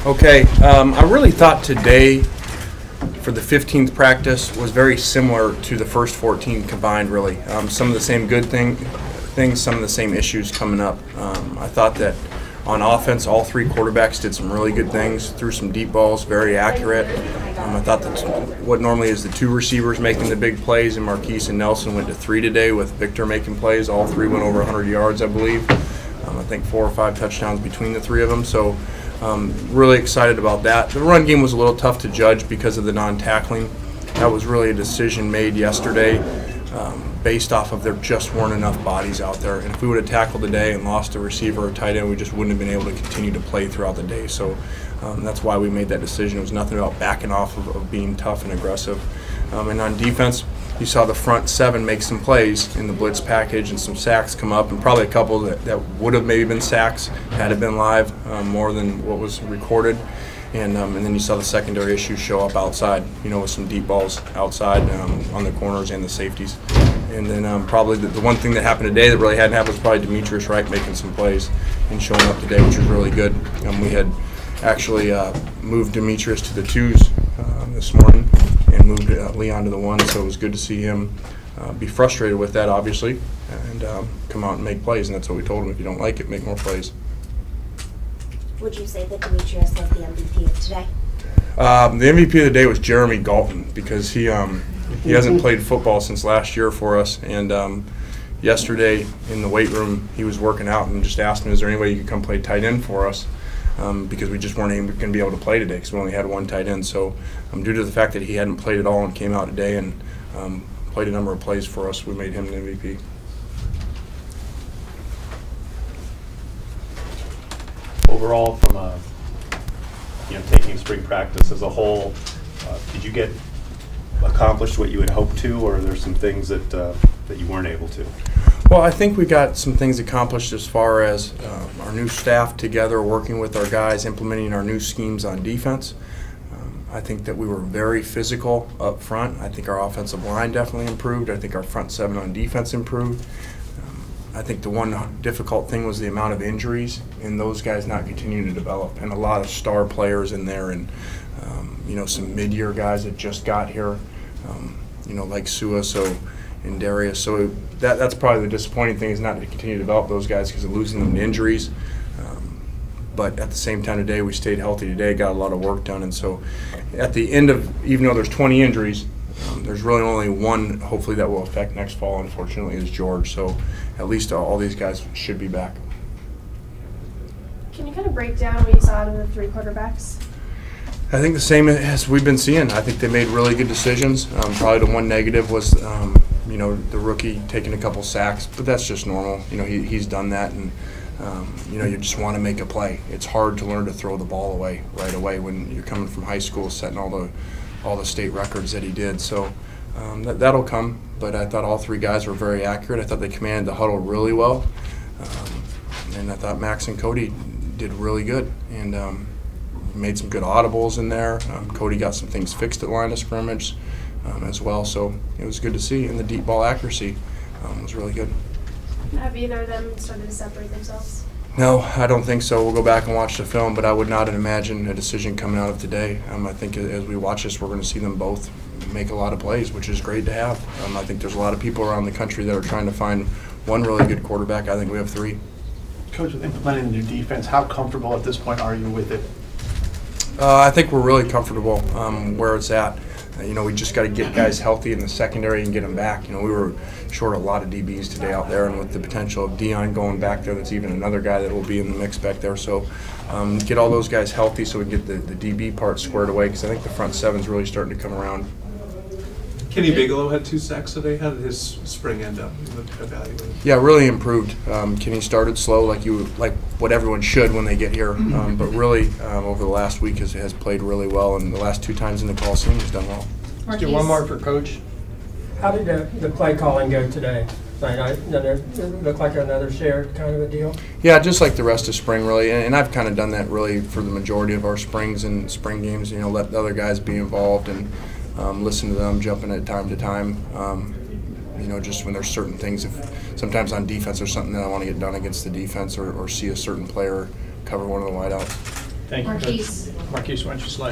Okay, I really thought today for the 15th practice was very similar to the first 14 combined, really. Some of the same good things, some of the same issues coming up. I thought that on offense, all three quarterbacks did some really good things, threw some deep balls, very accurate. I thought that what normally is the two receivers making the big plays, and Marquise and Nelson went to three today with Victor making plays. All three went over 100 yards, I believe. I think 4 or 5 touchdowns between the three of them. So really excited about that. The run game was a little tough to judge because of the non-tackling. That was really a decision made yesterday based off of there just weren't enough bodies out there. And if we would have tackled today and lost a receiver or tight end, we just wouldn't have been able to continue to play throughout the day. So that's why we made that decision. It was nothing about backing off of being tough and aggressive. And on defense, you saw the front 7 make some plays in the blitz package and some sacks come up, and probably a couple that would have maybe been sacks had it been live, more than what was recorded. And then you saw the secondary issues show up outside, with some deep balls outside on the corners and the safeties. And then probably the one thing that happened today that really hadn't happened was probably Demetrius Wright making some plays and showing up today, which was really good. We had actually moved Demetrius to the 2s this morning and moved Leon to the 1, so it was good to see him be frustrated with that, obviously, and come out and make plays. And that's what we told him: if you don't like it, make more plays. Would you say that Demetrius was the MVP of today? The MVP of the day was Jeremy Galton, because he hasn't played football since last year for us, and yesterday in the weight room he was working out and just asked me, is there any way you could come play tight end for us, because we just weren't going to be able to play today because we only had one tight end. So due to the fact that he hadn't played at all and came out today and played a number of plays for us, we made him the MVP. Overall, from taking spring practice as a whole, did you get accomplished what you had hoped to, or are there some things that you weren't able to? Well, I think we got some things accomplished as far as our new staff together, working with our guys, implementing our new schemes on defense. I think that we were very physical up front. I think our offensive line definitely improved. I think our front 7 on defense improved. I think the one difficult thing was the amount of injuries and those guys not continuing to develop, and a lot of star players in there, and some mid-year guys that just got here, like Suaso and Darius. So that's probably the disappointing thing, is not to continue to develop those guys because of losing them to injuries. But at the same time today, we stayed healthy today, got a lot of work done. And so at the end of, even though there's 20 injuries, there's really only one, hopefully, that will affect next fall, unfortunately, is George. So at least all these guys should be back. Can you kind of break down what you saw out of the 3 quarterbacks? I think the same as we've been seeing. I think they made really good decisions. Probably the one negative was, the rookie taking a couple sacks, but that's just normal. He's done that, and you just want to make a play. It's hard to learn to throw the ball away right away when you're coming from high school, setting all the state records that he did. So that'll come. But I thought all 3 guys were very accurate. I thought they commanded the huddle really well, and I thought Max and Cody did really good, and made some good audibles in there. Cody got some things fixed at line of scrimmage as well, so it was good to see. And the deep ball accuracy was really good. Have either of them started to separate themselves? No, I don't think so. We'll go back and watch the film, but I would not imagine a decision coming out of today. I think as we watch this, we're going to see them both make a lot of plays, which is great to have. I think there's a lot of people around the country that are trying to find one really good quarterback. I think we have 3. Coach, with implementing the new defense, how comfortable at this point are you with it? I think we're really comfortable where it's at. We just got to get guys healthy in the secondary and get them back. We were short a lot of DBs today out there, and with the potential of Dion going back there, that's even another guy that will be in the mix back there. So get all those guys healthy so we can get the DB part squared away, because I think the front 7's really starting to come around. Kenny Bigelow had 2 sacks today. How did his spring end up? Evaluated? Yeah, really improved. Kenny started slow, like what everyone should when they get here, but really over the last week has played really well, and the last 2 times in the Coliseum he's done well. Let's do one more for Coach. How did the play calling go today? Look like another shared kind of a deal? Yeah, just like the rest of spring, really. And I've kind of done that really for the majority of our springs and spring games. Let the other guys be involved and listen to them, jumping at time to time. Just when there's certain things, if sometimes on defense there's something that I want to get done against the defense, or see a certain player cover one of the wideouts. Thank you, Coach. Marquise. Marquise, why don't you slide